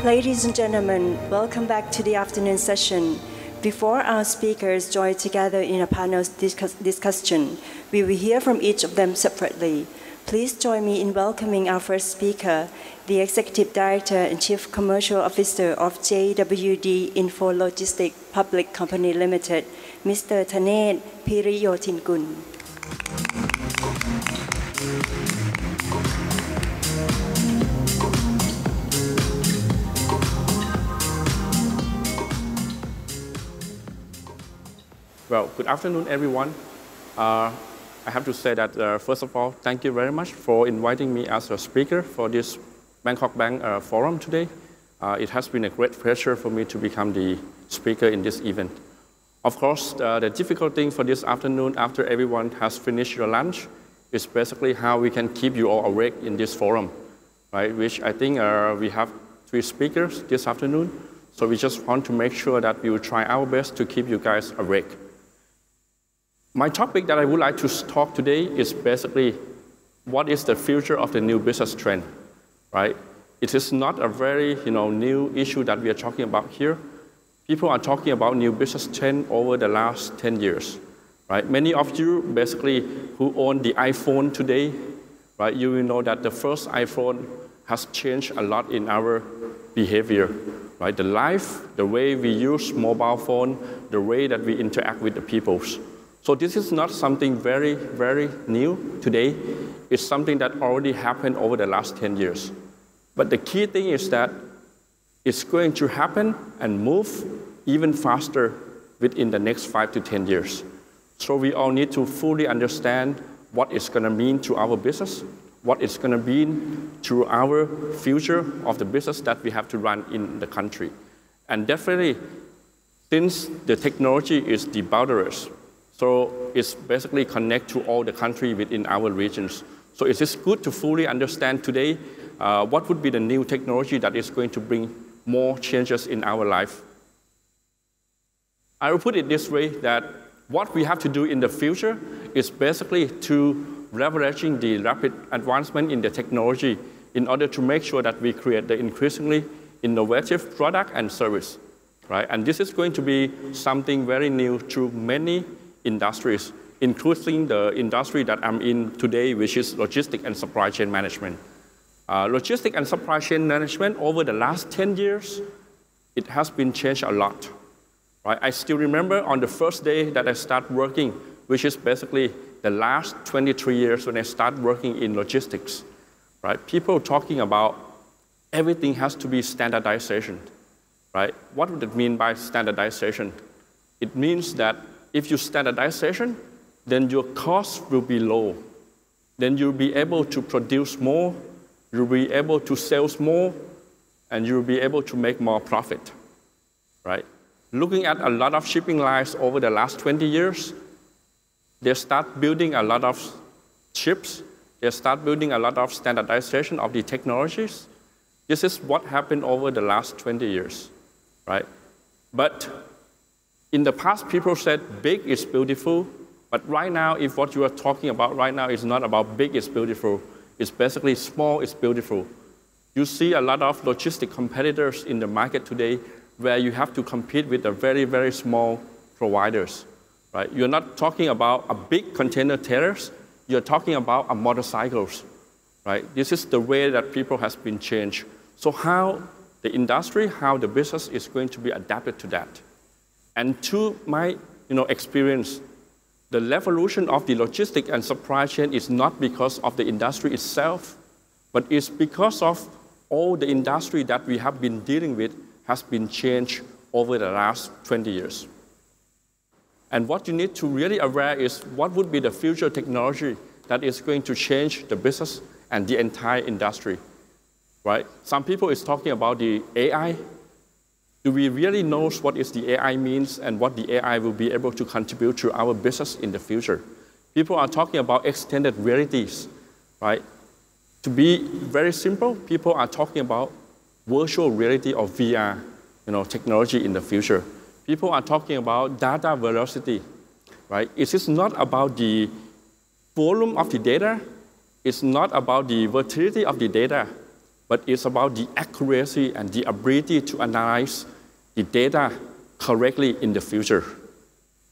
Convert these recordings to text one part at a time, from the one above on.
Ladies and gentlemen, welcome back to the afternoon session. Before our speakers join together in a panel discussion, we will hear from each of them separately. Please join me in welcoming our first speaker, the Executive Director and Chief Commercial Officer of JWD Info Logistics Public Company Limited, Mr. Thanet Piriyotinkul. Well, good afternoon, everyone. I have to say that, first of all, thank you very much for inviting me as a speaker for this Bangkok Bank forum today. It has been a great pleasure for me to become the speaker in this event. Of course, the difficult thing for this afternoon, after everyone has finished your lunch, is basically how we can keep you all awake in this forum, right? Which I think we have 3 speakers this afternoon, so we just want to make sure that we will try our best to keep you guys awake. My topic that I would like to talk today is basically what is the future of the new business trend, right? It is not a very new issue that we are talking about here. People are talking about new business trend over the last 10 years, right? Many of you basically who own the iPhone today, right? You will know that the first iPhone has changed a lot in our behavior, right? The life, the way we use mobile phone, the way that we interact with the people. So this is not something very, very new today. It's something that already happened over the last 10 years. But the key thing is that it's going to happen and move even faster within the next 5 to 10 years. So we all need to fully understand what it's going to mean to our business, what it's going to mean to our future of the business that we have to run in the country. And definitely, since the technology is the boundaries, so it's basically connect to all the country within our regions. So it is good to fully understand today what would be the new technology that is going to bring more changes in our life. I will put it this way, that what we have to do in the future is basically to leveraging the rapid advancement in the technology in order to make sure that we create the increasingly innovative product and service, right? And this is going to be something very new to many industries, including the industry that I'm in today, which is logistics and supply chain management. Logistics and supply chain management over the last 10 years, it has been changed a lot. Right? I still remember on the first day that I started working, which is basically the last 23 years when I started working in logistics. Right? People talking about everything has to be standardization. Right? What would it mean by standardization? It means that if you standardization, then your cost will be low. Then you'll be able to produce more, you'll be able to sell more, and you'll be able to make more profit, right? Looking at a lot of shipping lines over the last 20 years, they start building a lot of ships, they start building a lot of standardization of the technologies. This is what happened over the last 20 years, right? But in the past, people said big is beautiful, but right now, if what you are talking about right now is not about big is beautiful, it's basically small is beautiful. You see a lot of logistic competitors in the market today where you have to compete with the very, very small providers, right? You're not talking about a big container carriers, you're talking about motorcycles, right? This is the way that people has been changed. So how the industry, how the business is going to be adapted to that. And to my experience, the revolution of the logistics and supply chain is not because of the industry itself, but it's because of all the industry that we have been dealing with has been changed over the last 20 years. And what you need to really aware is what would be the future technology that is going to change the business and the entire industry, right? Some people is talking about the AI. Do we really know what is the AI means and what the AI will be able to contribute to our business in the future? People are talking about extended realities, right? To be very simple, people are talking about virtual reality or VR, technology in the future. People are talking about data velocity, right? It is not about the volume of the data. It's not about the volatility of the data. but it's about the accuracy and the ability to analyze the data correctly in the future.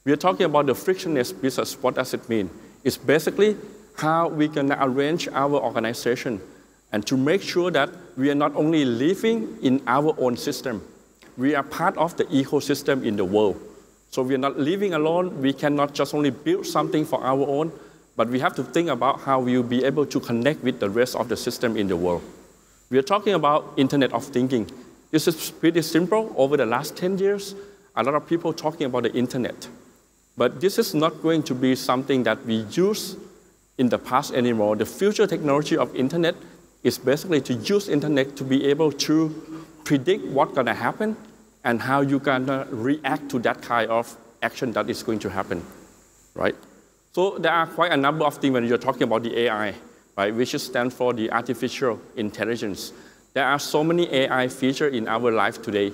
We are talking about the frictionless business. What does it mean? It's basically how we can arrange our organization and to make sure that we are not only living in our own system, we are part of the ecosystem in the world. So we are not living alone. We cannot just only build something for our own, but we have to think about how we will be able to connect with the rest of the system in the world. We are talking about Internet of Thinking. This is pretty simple. Over the last 10 years, a lot of people talking about the Internet. But this is not going to be something that we use in the past anymore. The future technology of Internet is basically to use Internet to be able to predict what's going to happen and how you're going to react to that kind of action that is going to happen, right? So there are quite a number of things when you're talking about the AI, right, which stands for the artificial intelligence. There are so many AI features in our life today.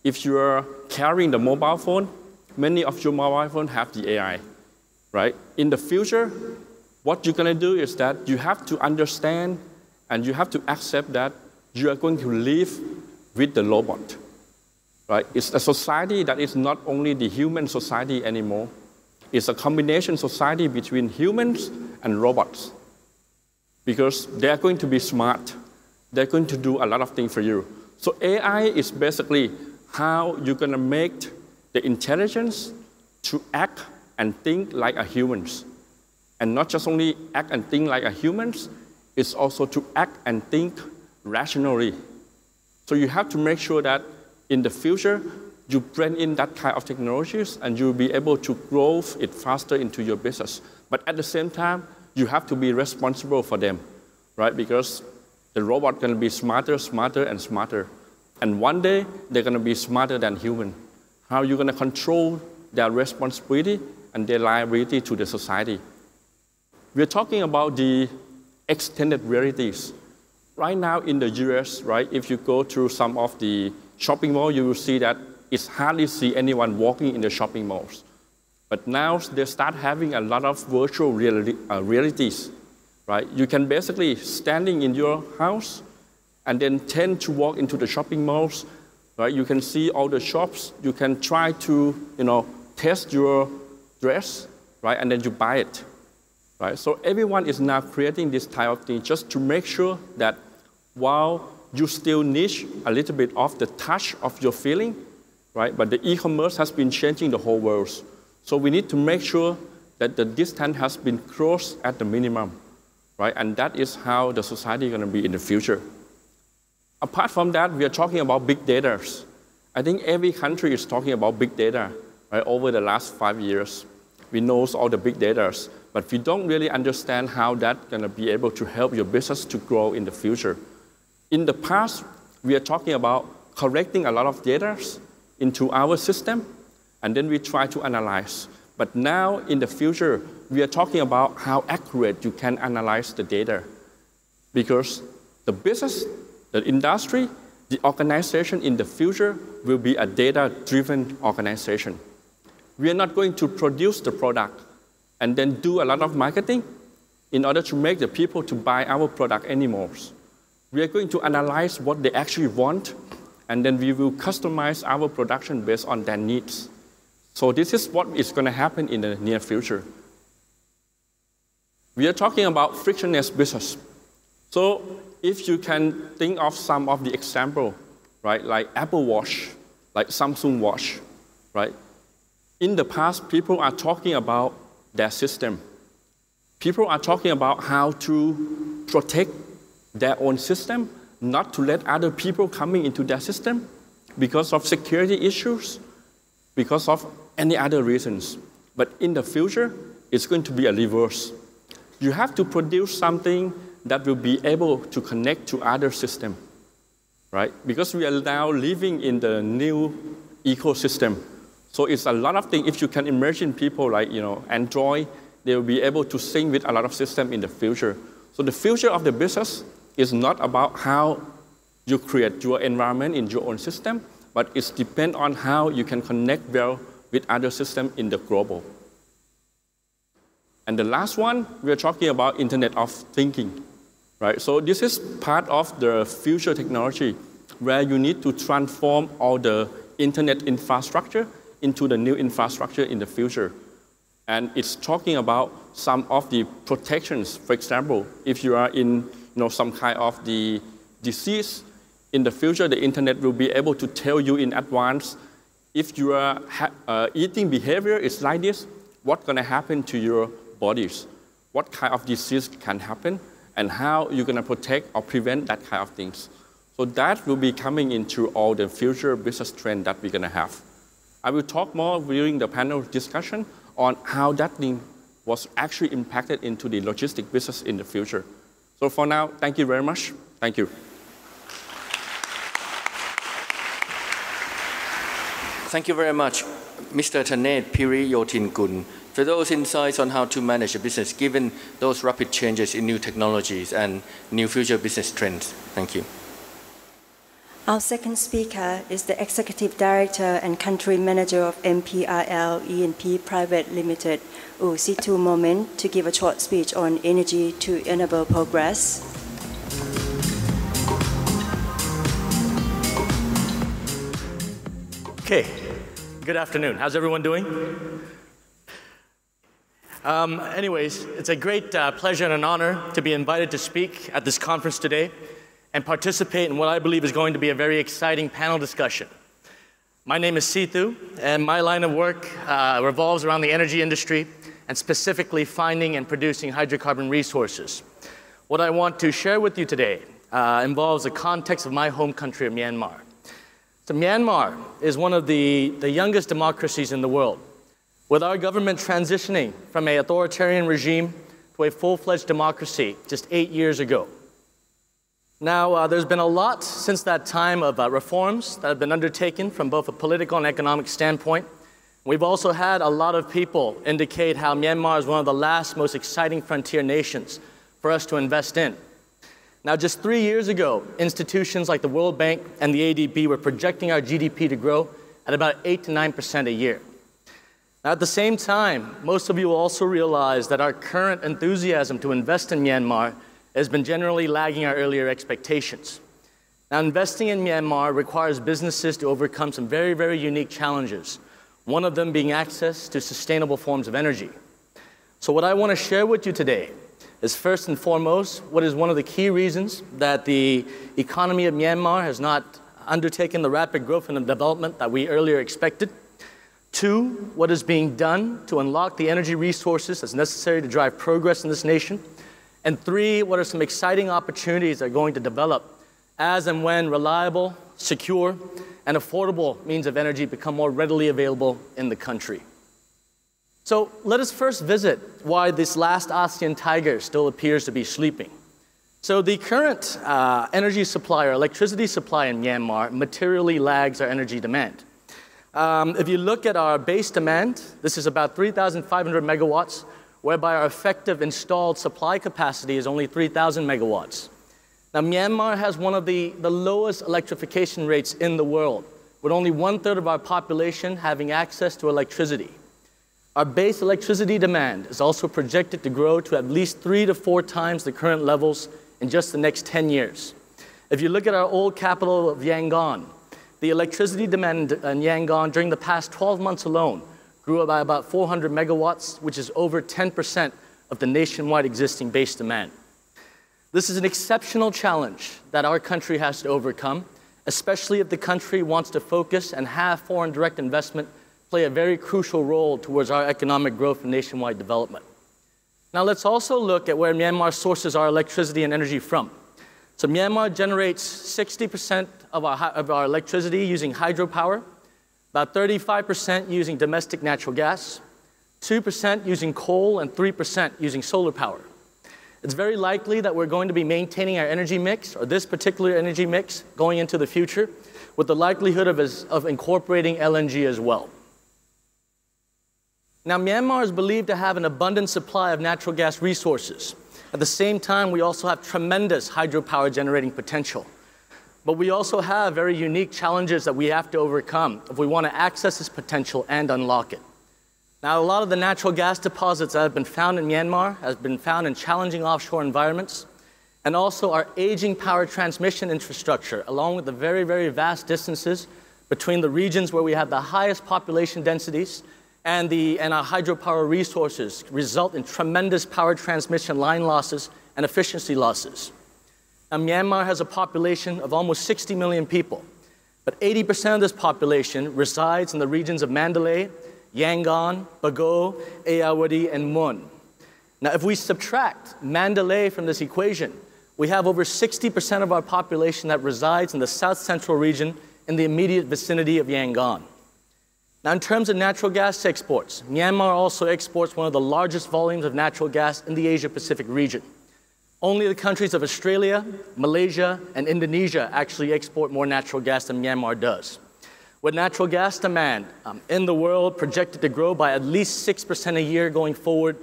If you're carrying the mobile phone, many of your mobile phones have the AI, right? In the future, what you're going to do is that you have to understand and you have to accept that you are going to live with the robot, right? It's a society that is not only the human society anymore. It's a combination society between humans and robots because they're going to be smart. They're going to do a lot of things for you. So AI is basically how you're going to make the intelligence to act and think like a humans. And not just only act and think like a humans, it's also to act and think rationally. So you have to make sure that in the future, you bring in that kind of technologies and you'll be able to grow it faster into your business. But at the same time, you have to be responsible for them, right? Because the robot going to be smarter, smarter, and smarter. And one day, they're going to be smarter than human. How are you going to control their responsibility and their liability to the society? We're talking about the extended realities. Right now in the US, right, if you go through some of the shopping malls, you will see that it's hardly see anyone walking in the shopping malls. But now they start having a lot of virtual realities, right? You can basically standing in your house and then tend to walk into the shopping malls, right? You can see all the shops. You can try to, test your dress, right? And then you buy it, right? So everyone is now creating this type of thing just to make sure that while you still need a little bit of the touch of your feeling, right? But the e-commerce has been changing the whole world. So we need to make sure that the distance has been crossed at the minimum, right? And that is how the society is going to be in the future. Apart from that, we are talking about big data. I think every country is talking about big data, right? Over the last 5 years. We know all the big data, but we don't really understand how that's going to be able to help your business to grow in the future. In the past, we are talking about collecting a lot of data into our system, and then we try to analyze. But now, in the future, we are talking about how accurate you can analyze the data. Because the business, the industry, the organization in the future will be a data-driven organization. We are not going to produce the product and then do a lot of marketing in order to make the people to buy our product anymore. We are going to analyze what they actually want, and then we will customize our production based on their needs. So this is what is going to happen in the near future. We are talking about frictionless business. So if you can think of some of the example, right, like Apple Watch, like Samsung Watch, right? In the past, people are talking about their system. People are talking about how to protect their own system, not to let other people coming into their system because of security issues, because of any other reasons. But in the future, it's going to be a reverse. You have to produce something that will be able to connect to other systems, right? Because we are now living in the new ecosystem. So it's a lot of things. If you can imagine people like, Android, they will be able to sync with a lot of systems in the future. So the future of the business is not about how you create your environment in your own system, but it depends on how you can connect well with other systems in the global. And the last one, we're talking about Internet of Thinking. right? So this is part of the future technology where you need to transform all the internet infrastructure into the new infrastructure in the future. And it's talking about some of the protections. For example, if you are in some kind of the disease, in the future, the internet will be able to tell you in advance if your eating behavior is like this, what's going to happen to your bodies, what kind of disease can happen, and how you're going to protect or prevent that kind of things. So that will be coming into all the future business trends that we're going to have. I will talk more during the panel discussion on how that thing was actually impacted into the logistic business in the future. So for now, thank you very much. Thank you. Thank you very much, Mr. Thanet Piriyotinkul, for those insights on how to manage a business given those rapid changes in new technologies and new future business trends. Thank you. Our second speaker is the Executive Director and Country Manager of MPRL E&P Private Limited, U Situ Moment, to give a short speech on energy to enable progress. Okay, good afternoon. How's everyone doing? Anyways, it's a great pleasure and an honor to be invited to speak at this conference today and participate in what I believe is going to be a very exciting panel discussion. My name is Situ, and my line of work revolves around the energy industry and specifically finding and producing hydrocarbon resources. What I want to share with you today involves the context of my home country of Myanmar. So Myanmar is one of the youngest democracies in the world, with our government transitioning from an authoritarian regime to a full-fledged democracy just 8 years ago. Now, there's been a lot since that time of reforms that have been undertaken from both a political and economic standpoint. We've also had a lot of people indicate how Myanmar is one of the last most exciting frontier nations for us to invest in. Now, just 3 years ago, institutions like the World Bank and the ADB were projecting our GDP to grow at about 8 to 9% a year. Now, at the same time, most of you will also realize that our current enthusiasm to invest in Myanmar has been generally lagging our earlier expectations. Now, investing in Myanmar requires businesses to overcome some very, very unique challenges, one of them being access to sustainable forms of energy. So what I want to share with you today is first and foremost what is one of the key reasons that the economy of Myanmar has not undertaken the rapid growth and the development that we earlier expected. 2, what is being done to unlock the energy resources that's necessary to drive progress in this nation. And 3, what are some exciting opportunities that are going to develop as and when reliable, secure, and affordable means of energy become more readily available in the country. So let us first visit why this last ASEAN tiger still appears to be sleeping. So the current energy supply or electricity supply in Myanmar materially lags our energy demand. If you look at our base demand, this is about 3,500 megawatts, whereby our effective installed supply capacity is only 3,000 megawatts. Now, Myanmar has one of the lowest electrification rates in the world, with only 1/3 of our population having access to electricity. Our base electricity demand is also projected to grow to at least 3 to 4 times the current levels in just the next 10 years. If you look at our old capital of Yangon, the electricity demand in Yangon during the past 12 months alone grew by about 400 megawatts, which is over 10% of the nationwide existing base demand. This is an exceptional challenge that our country has to overcome, especially if the country wants to focus and have foreign direct investment play a very crucial role towards our economic growth and nationwide development. Now let's also look at where Myanmar sources our electricity and energy from. So Myanmar generates 60% of our electricity using hydropower, about 35% using domestic natural gas, 2% using coal, and 3% using solar power. It's very likely that we're going to be maintaining our energy mix, or this particular energy mix, going into the future, with the likelihood of incorporating LNG as well. Now, Myanmar is believed to have an abundant supply of natural gas resources. At the same time, we also have tremendous hydropower generating potential. But we also have very unique challenges that we have to overcome if we want to access this potential and unlock it. Now, a lot of the natural gas deposits that have been found in Myanmar have been found in challenging offshore environments. and also our aging power transmission infrastructure, along with the very, very vast distances between the regions where we have the highest population densities and our hydropower resources result in tremendous power transmission line losses and efficiency losses. Now, Myanmar has a population of almost 60 million people, but 80% of this population resides in the regions of Mandalay, Yangon, Bago, Ayeyarwady, and Mun. Now, if we subtract Mandalay from this equation, we have over 60% of our population that resides in the south central region in the immediate vicinity of Yangon. Now, in terms of natural gas exports, Myanmar also exports one of the largest volumes of natural gas in the Asia-Pacific region. Only the countries of Australia, Malaysia, and Indonesia actually export more natural gas than Myanmar does. With natural gas demand in the world projected to grow by at least 6% a year going forward,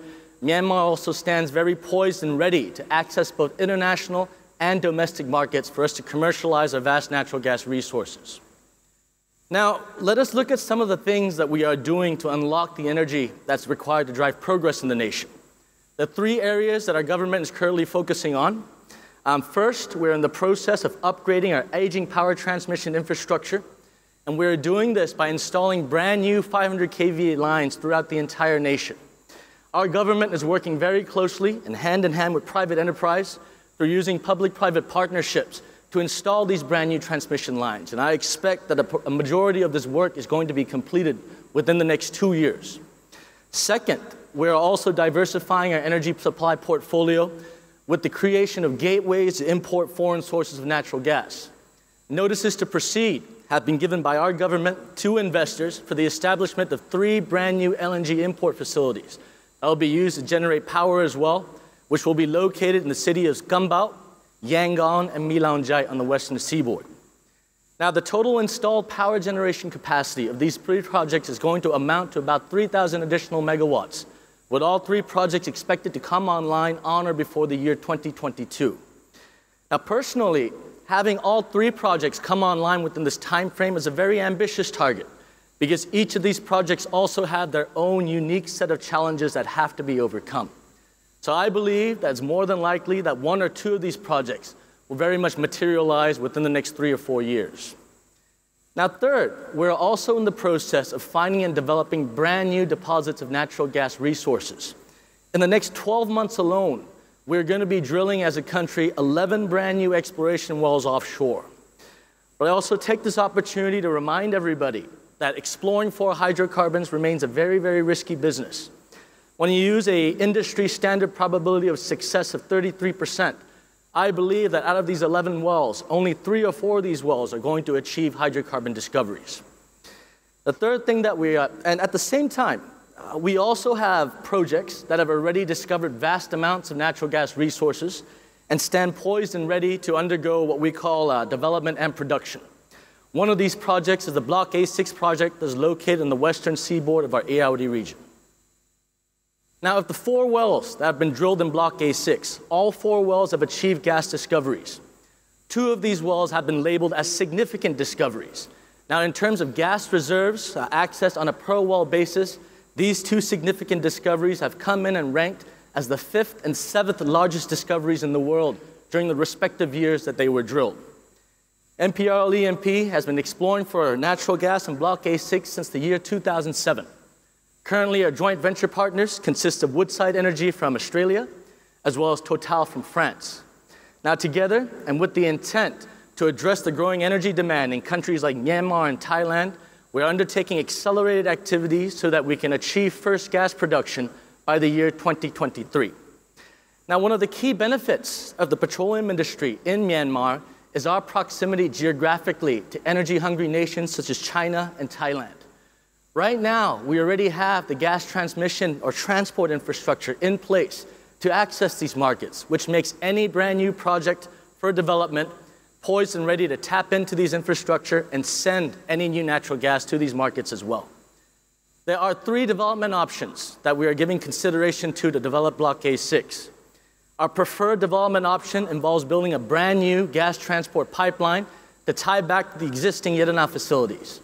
Myanmar also stands very poised and ready to access both international and domestic markets for us to commercialize our vast natural gas resources. Now, let us look at some of the things that we are doing to unlock the energy that's required to drive progress in the nation. The three areas that our government is currently focusing on. First, we're in the process of upgrading our aging power transmission infrastructure, and we're doing this by installing brand new 500 kVA lines throughout the entire nation. Our government is working very closely and hand in hand with private enterprise through using public-private partnerships to install these brand new transmission lines. And I expect that a majority of this work is going to be completed within the next 2 years. Second, we're also diversifying our energy supply portfolio with the creation of gateways to import foreign sources of natural gas. Notices to proceed have been given by our government to investors for the establishment of 3 brand new LNG import facilities that will be used to generate power as well, which will be located in the city of Kambao, Yangon, and Milaunjai on the western seaboard. Now, the total installed power generation capacity of these 3 projects is going to amount to about 3,000 additional megawatts, with all 3 projects expected to come online on or before the year 2022. Now, personally, having all 3 projects come online within this time frame is a very ambitious target, because each of these projects also have their own unique set of challenges that have to be overcome. So I believe that it's more than likely that 1 or 2 of these projects will very much materialize within the next 3 or 4 years. Now, third, we're also in the process of finding and developing brand new deposits of natural gas resources. In the next 12 months alone, we're going to be drilling as a country 11 brand new exploration wells offshore. But I also take this opportunity to remind everybody that exploring for hydrocarbons remains a very, very risky business. When you use an industry standard probability of success of 33%, I believe that out of these 11 wells, only 3 or 4 of these wells are going to achieve hydrocarbon discoveries. The third thing that and at the same time, we also have projects that have already discovered vast amounts of natural gas resources and stand poised and ready to undergo what we call development and production. One of these projects is the Block A6 project that is located on the western seaboard of our Ayeyarwady region. Now, of the 4 wells that have been drilled in Block A6, all 4 wells have achieved gas discoveries. 2 of these wells have been labeled as significant discoveries. Now, in terms of gas reserves accessed on a per well basis, these 2 significant discoveries have come in and ranked as the 5th and 7th largest discoveries in the world during the respective years that they were drilled. MPRL-EMP has been exploring for natural gas in Block A6 since the year 2007. Currently, our joint venture partners consist of Woodside Energy from Australia, as well as Total from France. Now, together, and with the intent to address the growing energy demand in countries like Myanmar and Thailand, we're undertaking accelerated activities so that we can achieve first gas production by the year 2023. Now, one of the key benefits of the petroleum industry in Myanmar is our proximity geographically to energy-hungry nations such as China and Thailand. Right now, we already have the gas transmission or transport infrastructure in place to access these markets, which makes any brand new project for development poised and ready to tap into these infrastructure and send any new natural gas to these markets as well. There are 3 development options that we are giving consideration to develop Block A6. Our preferred development option involves building a brand new gas transport pipeline to tie back to the existing Yadana facilities.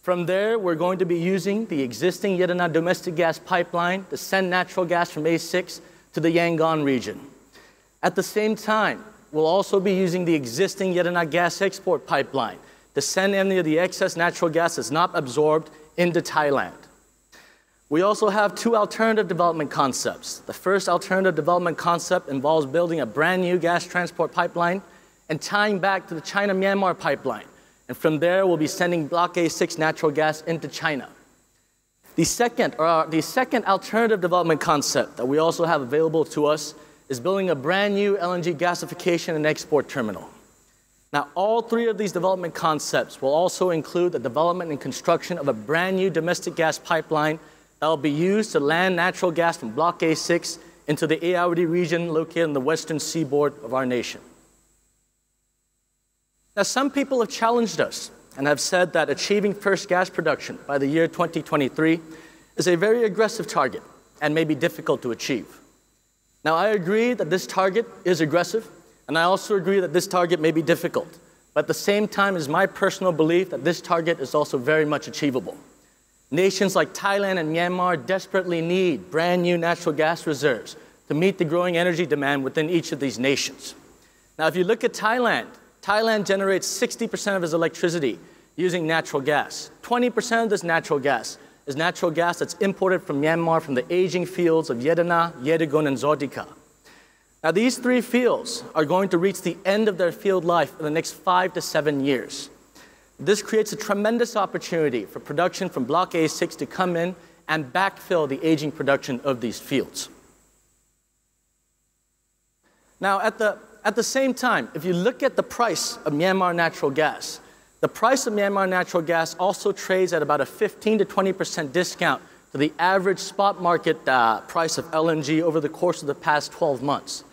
From there, we're going to be using the existing Yadana domestic gas pipeline to send natural gas from A6 to the Yangon region. At the same time, we'll also be using the existing Yedana gas export pipeline to send any of the excess natural gas that's not absorbed into Thailand. We also have two alternative development concepts. The first alternative development concept involves building a brand new gas transport pipeline and tying back to the China-Myanmar pipeline. And from there, we'll be sending Block A6 natural gas into China. The second alternative development concept that we also have available to us is building a brand new LNG gasification and export terminal. Now, all three of these development concepts will also include the development and construction of a brand new domestic gas pipeline that will be used to land natural gas from Block A6 into the Ayeyarwady region located on the western seaboard of our nation. Now, some people have challenged us and have said that achieving first gas production by the year 2023 is a very aggressive target and may be difficult to achieve. Now, I agree that this target is aggressive, and I also agree that this target may be difficult. But at the same time, it's my personal belief that this target is also very much achievable. Nations like Thailand and Myanmar desperately need brand new natural gas reserves to meet the growing energy demand within each of these nations. Now, if you look at Thailand, Thailand generates 60% of its electricity using natural gas. 20% of this natural gas is natural gas that's imported from Myanmar from the aging fields of Yedana, Yedagun, and Zawtika. Now, these three fields are going to reach the end of their field life in the next 5 to 7 years. This creates a tremendous opportunity for production from Block A6 to come in and backfill the aging production of these fields. Now, at the same time, if you look at the price of Myanmar natural gas, the price of Myanmar natural gas also trades at about a 15 to 20% discount to the average spot market price of LNG over the course of the past 12 months.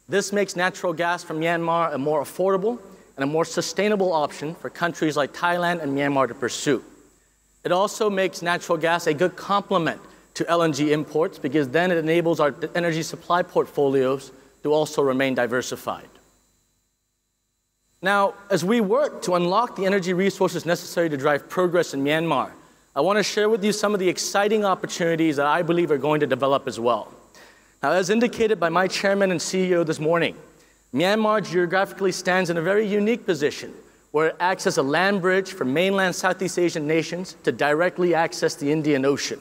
This makes natural gas from Myanmar a more affordable and a more sustainable option for countries like Thailand and Myanmar to pursue. It also makes natural gas a good complement to LNG imports because then it enables our energy supply portfolios to also remain diversified. Now, as we work to unlock the energy resources necessary to drive progress in Myanmar, I want to share with you some of the exciting opportunities that I believe are going to develop as well. Now, as indicated by my chairman and CEO this morning, Myanmar geographically stands in a very unique position where it acts as a land bridge for mainland Southeast Asian nations to directly access the Indian Ocean.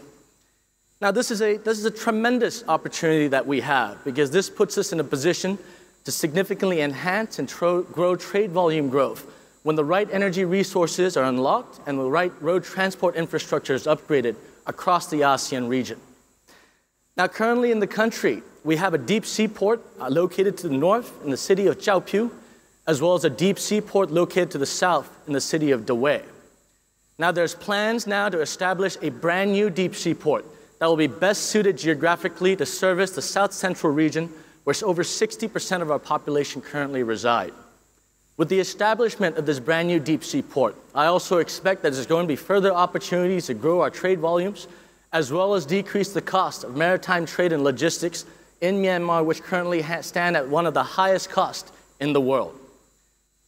Now, this is a tremendous opportunity that we have because this puts us in a position to significantly enhance and grow trade volume growth when the right energy resources are unlocked and the right road transport infrastructure is upgraded across the ASEAN region. Now, currently in the country, we have a deep sea port located to the north in the city of Chao Phu, as well as a deep sea port located to the south in the city of Dawei. Now, there's plans now to establish a brand new deep sea port that will be best suited geographically to service the south central region where over 60% of our population currently reside. With the establishment of this brand new deep sea port, I also expect that there's going to be further opportunities to grow our trade volumes, as well as decrease the cost of maritime trade and logistics in Myanmar, which currently stand at one of the highest costs in the world.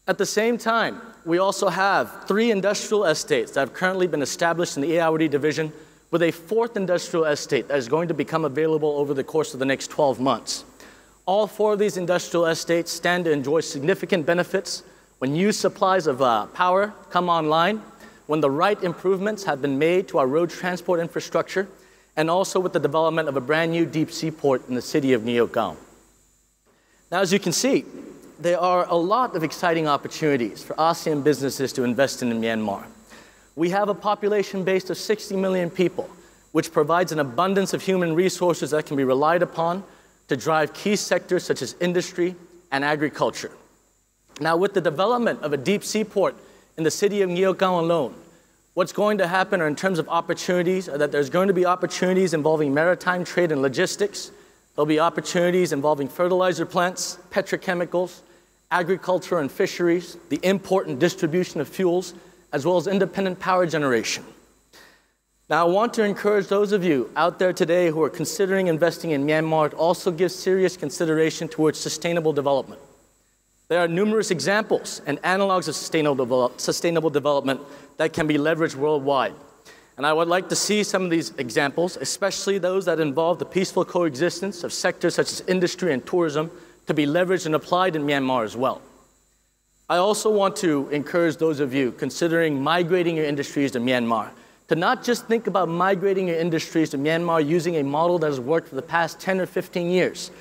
At the same time, we also have 3 industrial estates that have currently been established in the Ayeyarwady division, with a 4th industrial estate that is going to become available over the course of the next 12 months. All 4 of these industrial estates stand to enjoy significant benefits when new supplies of power come online, when the right improvements have been made to our road transport infrastructure, and also with the development of a brand new deep sea port in the city of Neogaon. Now, as you can see, there are a lot of exciting opportunities for ASEAN businesses to invest in Myanmar. We have a population base of 60 million people, which provides an abundance of human resources that can be relied upon to drive key sectors such as industry and agriculture. Now, with the development of a deep sea port in the city of Neogaon alone, what's going to happen in terms of opportunities are that there's going to be opportunities involving maritime trade and logistics. There'll be opportunities involving fertilizer plants, petrochemicals, agriculture and fisheries, the import and distribution of fuels, as well as independent power generation. Now, I want to encourage those of you out there today who are considering investing in Myanmar to also give serious consideration towards sustainable development. There are numerous examples and analogs of sustainable development that can be leveraged worldwide. And I would like to see some of these examples, especially those that involve the peaceful coexistence of sectors such as industry and tourism, to be leveraged and applied in Myanmar as well. I also want to encourage those of you considering migrating your industries to Myanmar to not just think about migrating your industries to Myanmar using a model that has worked for the past 10 or 15 years,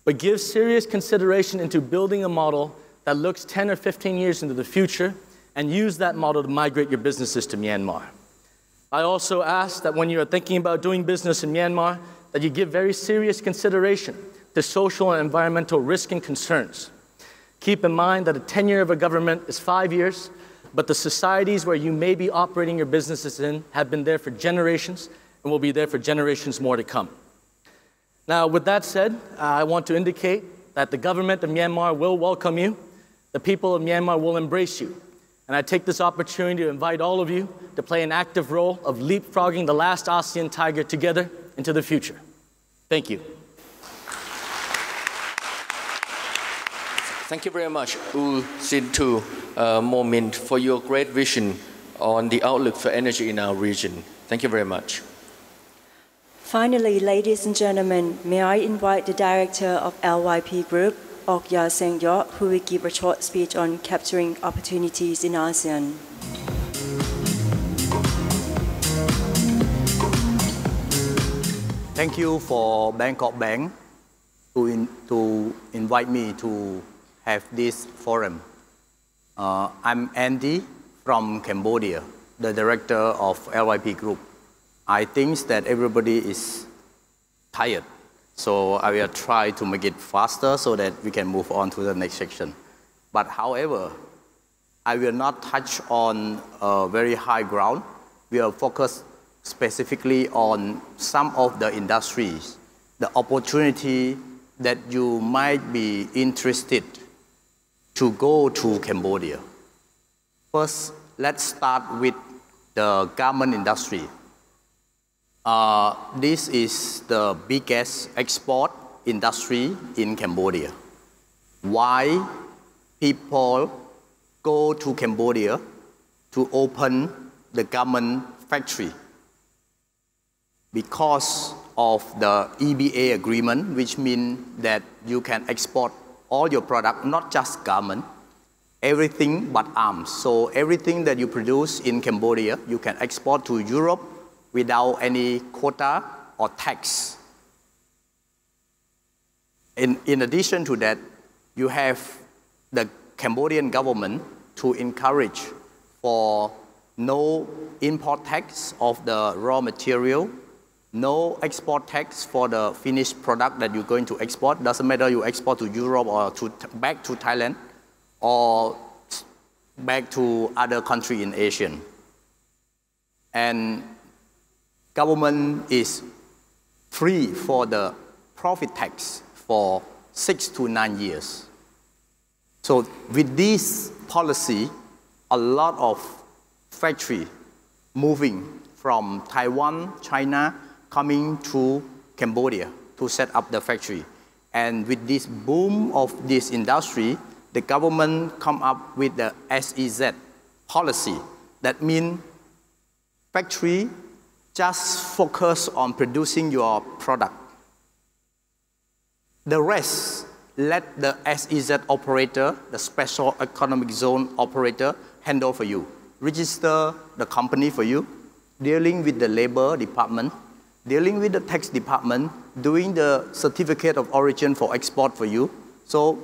but give serious consideration into building a model that looks 10 or 15 years into the future and use that model to migrate your businesses to Myanmar. I also ask that when you are thinking about doing business in Myanmar, that you give very serious consideration to social and environmental risk and concerns. Keep in mind that a tenure of a government is 5 years, but the societies where you may be operating your businesses in have been there for generations and will be there for generations more to come. Now, with that said, I want to indicate that the government of Myanmar will welcome you. The people of Myanmar will embrace you. And I take this opportunity to invite all of you to play an active role of leapfrogging the last ASEAN tiger together into the future. Thank you. Thank you very much, U Sin Tu Momin, for your great vision on the outlook for energy in our region. Thank you very much. Finally, ladies and gentlemen, may I invite the director of LYP Group, Okya Sengyot, who will give a short speech on capturing opportunities in ASEAN. Thank you for Bangkok Bank to invite me to have this forum. I'm Andy from Cambodia, the director of LYP Group. I think that everybody is tired, so I will try to make it faster so that we can move on to the next section. But however, I will not touch on very high ground. We will focus specifically on some of the industries, the opportunity that you might be interested to go to Cambodia. First, let's start with the garment industry. This is the biggest export industry in Cambodia. Why people go to Cambodia to open the garment factory? Because of the EBA agreement, which means that you can export all your product, not just garment, everything but arms. So everything that you produce in Cambodia, you can export to Europe without any quota or tax. In addition to that, you have the Cambodian government to encourage for no import tax of the raw material, no export tax for the finished product that you're going to export. Doesn't matter you export to Europe or back to Thailand or back to other country in Asia. And government is free for the profit tax for 6 to 9 years. So with this policy, a lot of factory moving from Taiwan, China, coming to Cambodia to set up the factory. And with this boom of this industry, the government come up with the SEZ policy. That means factory just focus on producing your product. The rest, let the SEZ operator, the special economic zone operator, handle for you. Register the company for you, dealing with the labor department, dealing with the tax department, doing the certificate of origin for export for you. So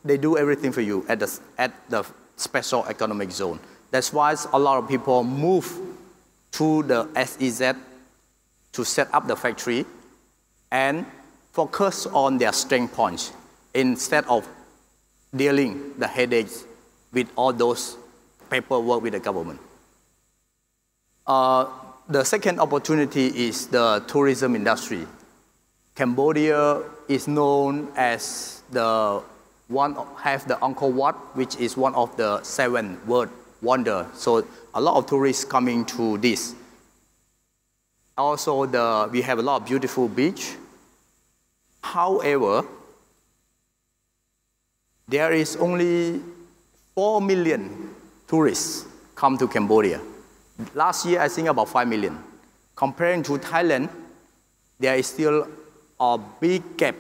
they do everything for you at the special economic zone. That's why a lot of people move to the SEZ to set up the factory and focus on their strength points instead of dealing the headaches with all those paperwork with the government. The second opportunity is the tourism industry. Cambodia is known as the Angkor Wat, which is one of the 7 world wonders. So a lot of tourists coming to this. Also, we have a lot of beautiful beach. However, there is only 4 million tourists come to Cambodia. Last year, I think about 5 million. Comparing to Thailand, there is still a big gap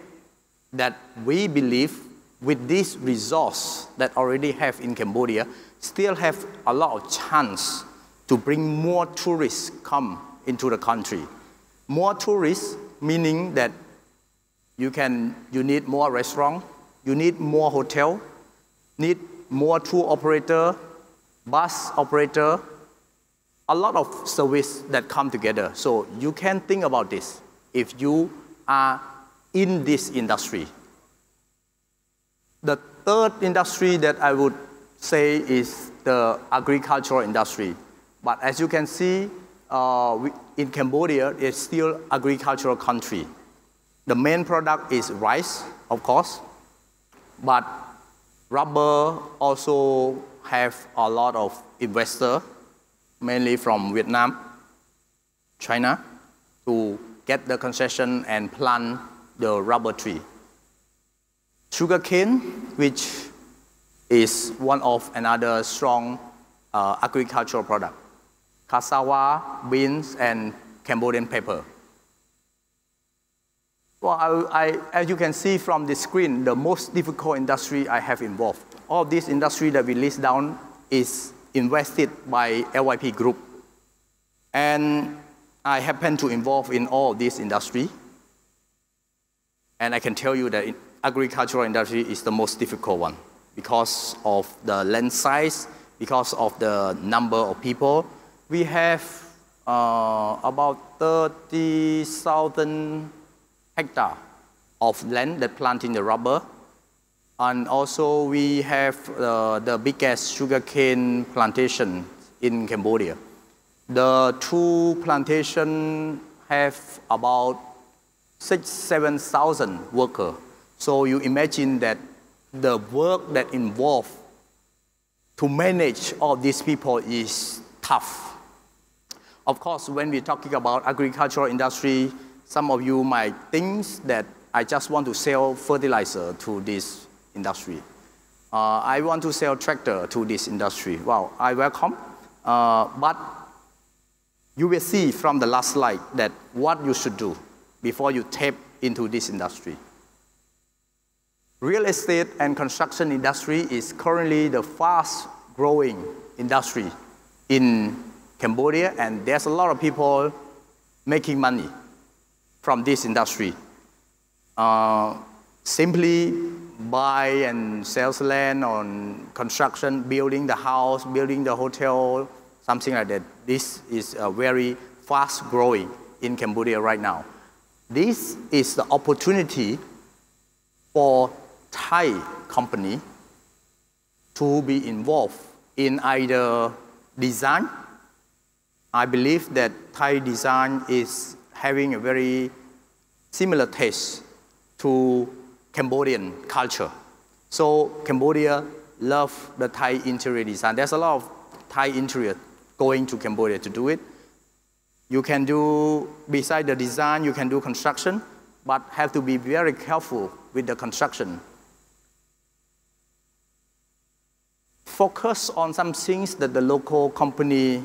that we believe with this resource that already have in Cambodia, still have a lot of chance to bring more tourists come into the country. More tourists, meaning that you need more restaurant, you need more hotel, need more tour operator, bus operator, a lot of service that come together. So you can think about this if you are in this industry. The third industry that I would say is the agricultural industry. But as you can see, in Cambodia, it's still agricultural country. The main product is rice, of course, but rubber also have a lot of investors, mainly from Vietnam, China, to get the concession and plant the rubber tree. Sugarcane, which is one of another strong agricultural product. Cassava, beans, and Cambodian pepper. Well, as you can see from the screen, the most difficult industry I have involved. All this industry that we list down is invested by LYP Group. And I happen to involve in all this industry. And I can tell you that agricultural industry is the most difficult one because of the land size, because of the number of people. We have about 30,000 hectares of land that planting the rubber. And also we have the biggest sugarcane plantation in Cambodia. The two plantations have about 6,000–7,000 workers. So you imagine that the work that involved to manage all these people is tough. Of course, when we're talking about agricultural industry, some of you might think that I just want to sell fertilizer to this industry. I want to sell tractor to this industry. Well, I welcome, but you will see from the last slide that what you should do before you tap into this industry. Real estate and construction industry is currently the fast-growing industry in Cambodia, and there's a lot of people making money from this industry. Simply buy and sell land on construction, building the house, building the hotel, something like that. This is very fast-growing in Cambodia right now. This is the opportunity for Thai company to be involved in either design. I believe that Thai design is having a very similar taste to Cambodian culture. So Cambodia love the Thai interior design. There's a lot of Thai interior going to Cambodia to do it. You can do, beside the design, you can do construction, but have to be very careful with the construction. Focus on some things that the local company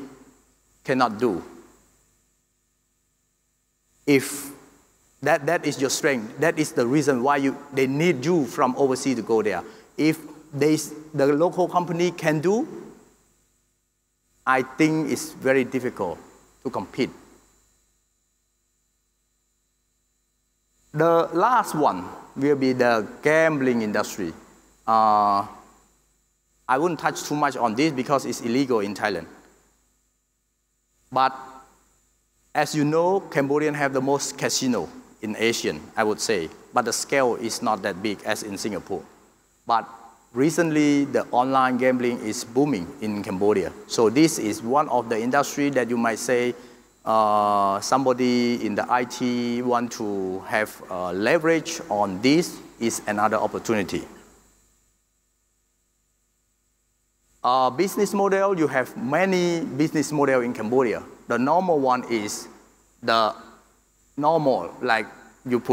cannot do. If that is your strength, that is the reason why they need you from overseas to go there. If the local company can do, I think it's very difficult to compete. The last one will be the gambling industry. I wouldn't touch too much on this because it's illegal in Thailand. But as you know, Cambodians have the most casino in Asia, I would say. But the scale is not that big as in Singapore. But recently, the online gambling is booming in Cambodia. So this is one of the industry that you might say somebody in the IT want to have leverage on this is another opportunity. Business model, you have many business model in Cambodia. The normal one is the normal, like you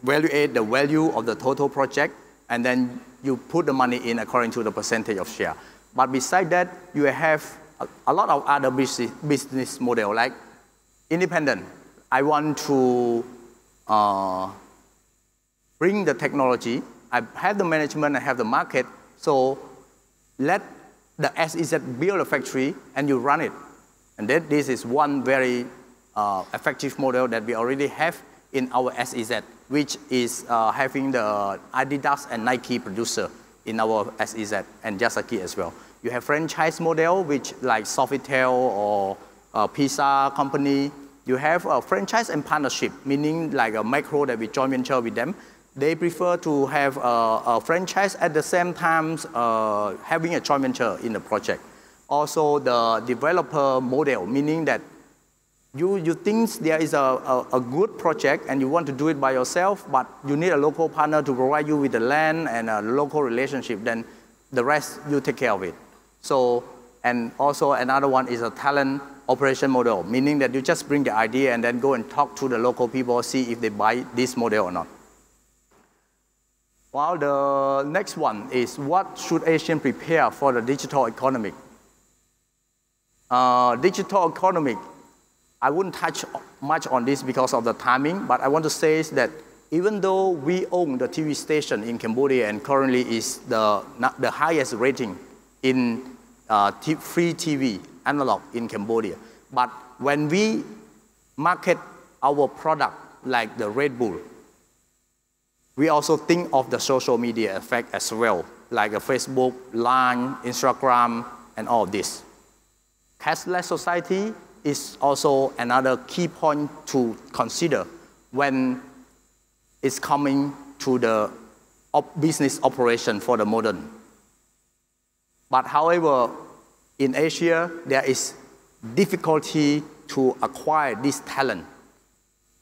evaluate the value of the total project, and then you put the money in according to the percentage of share. But beside that, you have a lot of other business model, like independent. I want to bring the technology. I have the management, I have the market, so let the SEZ build a factory and you run it. And then this is one very effective model that we already have in our SEZ, which is having the Adidas and Nike producer in our SEZ and Yasaki as well. You have franchise model, which like Sofitel or Pizza Company. You have a franchise and partnership, meaning like a micro that we joint venture with them. They prefer to have a franchise at the same time having a joint venture in the project. Also the developer model, meaning that you think there is a good project and you want to do it by yourself, but you need a local partner to provide you with the land and a local relationship, then the rest you take care of it. So, and also another one is a talent operation model, meaning that you just bring the idea and then go and talk to the local people, see if they buy this model or not. Well, the next one is what should Asians prepare for the digital economy? Digital economy, I wouldn't touch much on this because of the timing, but I want to say is that even though we own the TV station in Cambodia and currently is the highest rating in free TV analog in Cambodia, but when we market our product like the Red Bull, we also think of the social media effect as well, like a Facebook, Line, Instagram, and all this. Cashless society is also another key point to consider when it's coming to the business operation for the modern. But however, in Asia, there is difficulty to acquire this talent,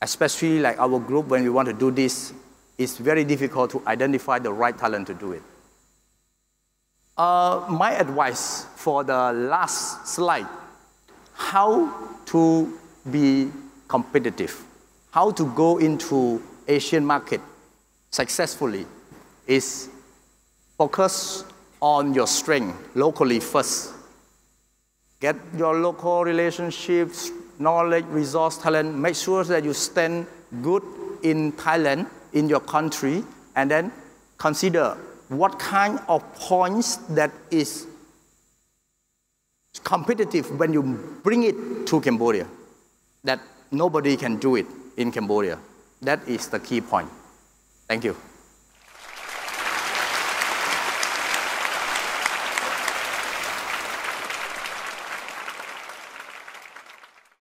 especially like our group when we want to do this, it's very difficult to identify the right talent to do it. My advice for the last slide, how to be competitive, how to go into Asian market successfully is focus on your strength locally first. Get your local relationships, knowledge, resource, talent. Make sure that you stand good in Thailand, in your country, and then consider what kind of points that is competitive when you bring it to Cambodia, that nobody can do it in Cambodia. That is the key point. Thank you.